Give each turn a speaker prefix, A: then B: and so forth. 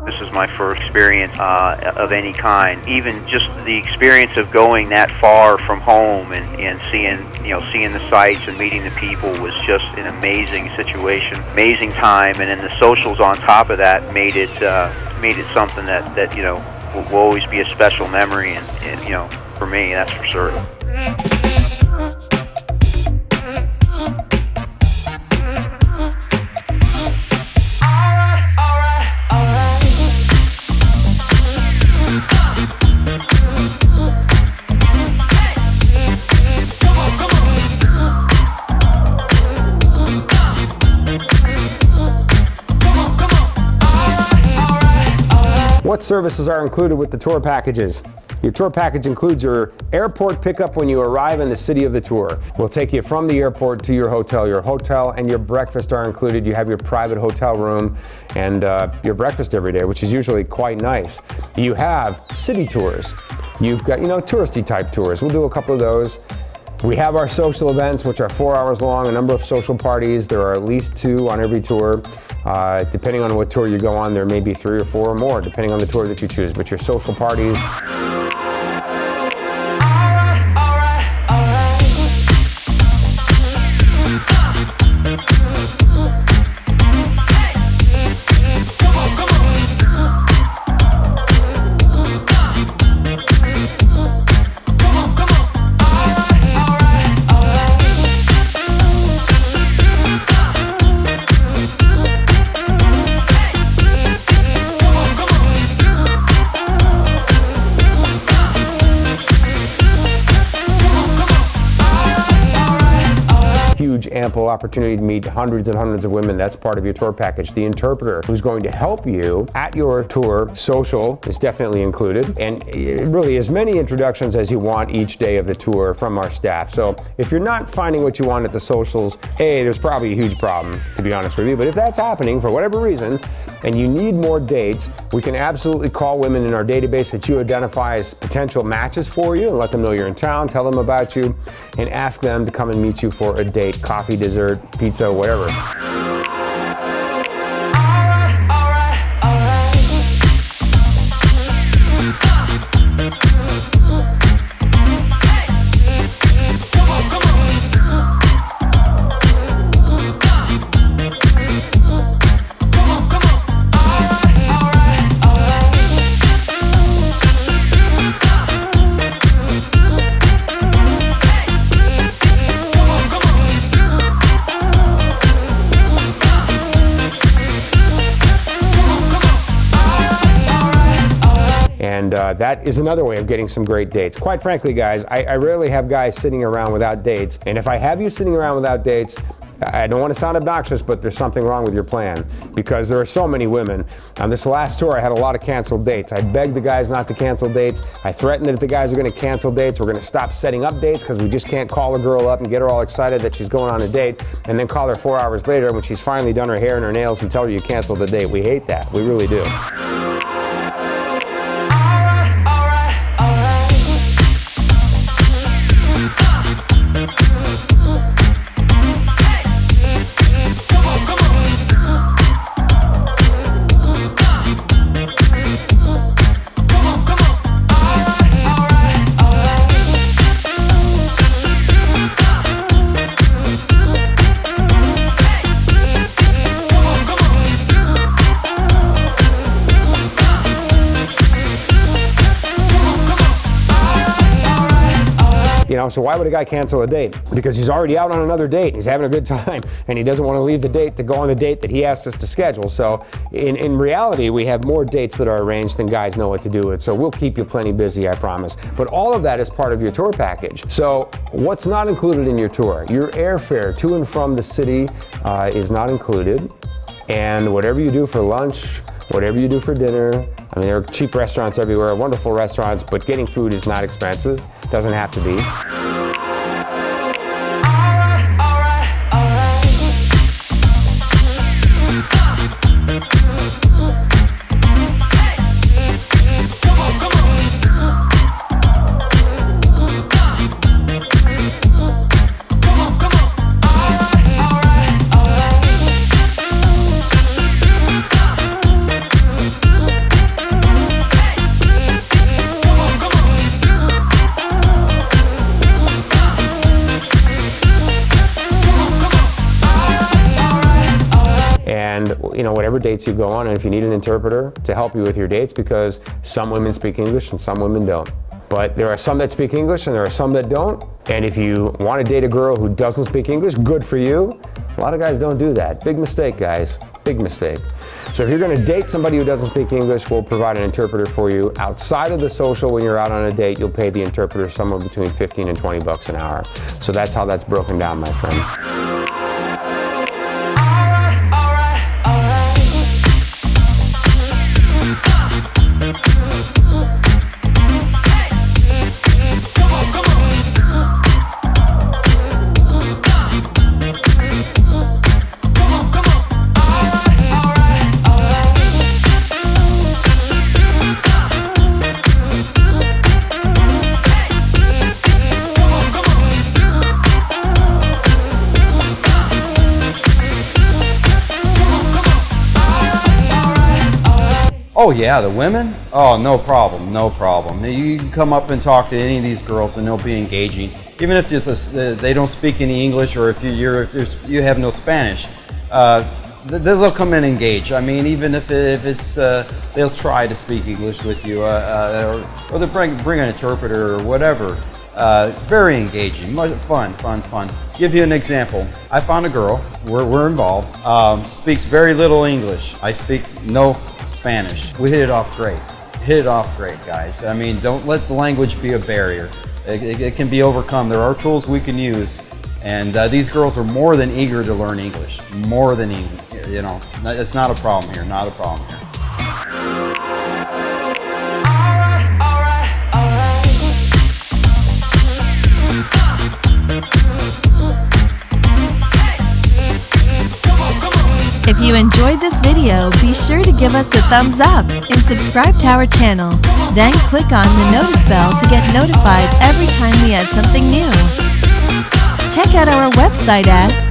A: This is my first experience of any kind. Even just the experience of going that far from home and seeing the sights and meeting the people was just an amazing situation, amazing time. And then the socials on top of that made it something that will always be a special memory, and for me, that's for certain.
B: What services are included with the tour packages? Your tour package includes your airport pickup when you arrive in the city of the tour. We'll take you from the airport to your hotel. Your hotel and your breakfast are included. You have your private hotel room and your breakfast every day, which is usually quite nice. You have city tours. You've got, touristy type tours. We'll do a couple of those. We have our social events, which are 4 hours long, a number of social parties. There are at least 2 on every tour. Depending on what tour you go on, there may be 3 or 4 or more, depending on the tour that you choose. But your social parties. Ample opportunity to meet hundreds and hundreds of women. That's part of your tour package. The interpreter who's going to help you at your tour social is definitely included, and really as many introductions as you want each day of the tour from our staff. So if you're not finding what you want at the socials, hey, there's probably a huge problem, to be honest with you. But if that's happening for whatever reason and you need more dates, we can absolutely call women in our database that you identify as potential matches for you and let them know you're in town, tell them about you, and ask them to come and meet you for a date, coffee, dessert, pizza, whatever. And that is another way of getting some great dates. Quite frankly, guys, I rarely have guys sitting around without dates. And if I have you sitting around without dates, I don't want to sound obnoxious, but there's something wrong with your plan, because there are so many women. On this last tour, I had a lot of canceled dates. I begged the guys not to cancel dates. I threatened that if the guys are going to cancel dates, we're going to stop setting up dates, because we just can't call a girl up and get her all excited that she's going on a date and then call her 4 hours later when she's finally done her hair and her nails and tell her you canceled the date. We hate that. We really do. So why would a guy cancel a date? Because he's already out on another date, he's having a good time, and he doesn't want to leave the date to go on the date that he asked us to schedule. So in reality, we have more dates that are arranged than guys know what to do with. So we'll keep you plenty busy, I promise. But all of that is part of your tour package. So what's not included in your tour? Your airfare to and from the city is not included. And whatever you do for lunch, whatever you do for dinner, I mean, there are cheap restaurants everywhere, wonderful restaurants, but getting food is not expensive. Doesn't have to be. whatever dates you go on, and if you need an interpreter to help you with your dates, because some women speak English and some women don't. But there are some that speak English and there are some that don't. And if you want to date a girl who doesn't speak English, good for you. A lot of guys don't do that. Big mistake, guys. Big mistake. So if you're going to date somebody who doesn't speak English, we'll provide an interpreter for you. Outside of the social, when you're out on a date, you'll pay the interpreter somewhere between 15 and 20 bucks an hour. So that's how that's broken down, my friend.
C: Oh yeah, the women? Oh, no problem, no problem. You can come up and talk to any of these girls and they'll be engaging. Even if they don't speak any English, or if you have no Spanish, they'll come in and engage. I mean, even if it's, they'll try to speak English with you, or they'll bring an interpreter or whatever. Very engaging, fun. Give you an example. I found a girl, we're involved, speaks very little English. I speak no Spanish. We hit it off great, guys. I mean, don't let the language be a barrier. It can be overcome. There are tools we can use, and these girls are more than eager to learn English. More than eager, it's not a problem here, not a problem here.
D: If you enjoyed this video, be sure to give us a thumbs up and subscribe to our channel. Then click on the notice bell to get notified every time we add something new. Check out our website at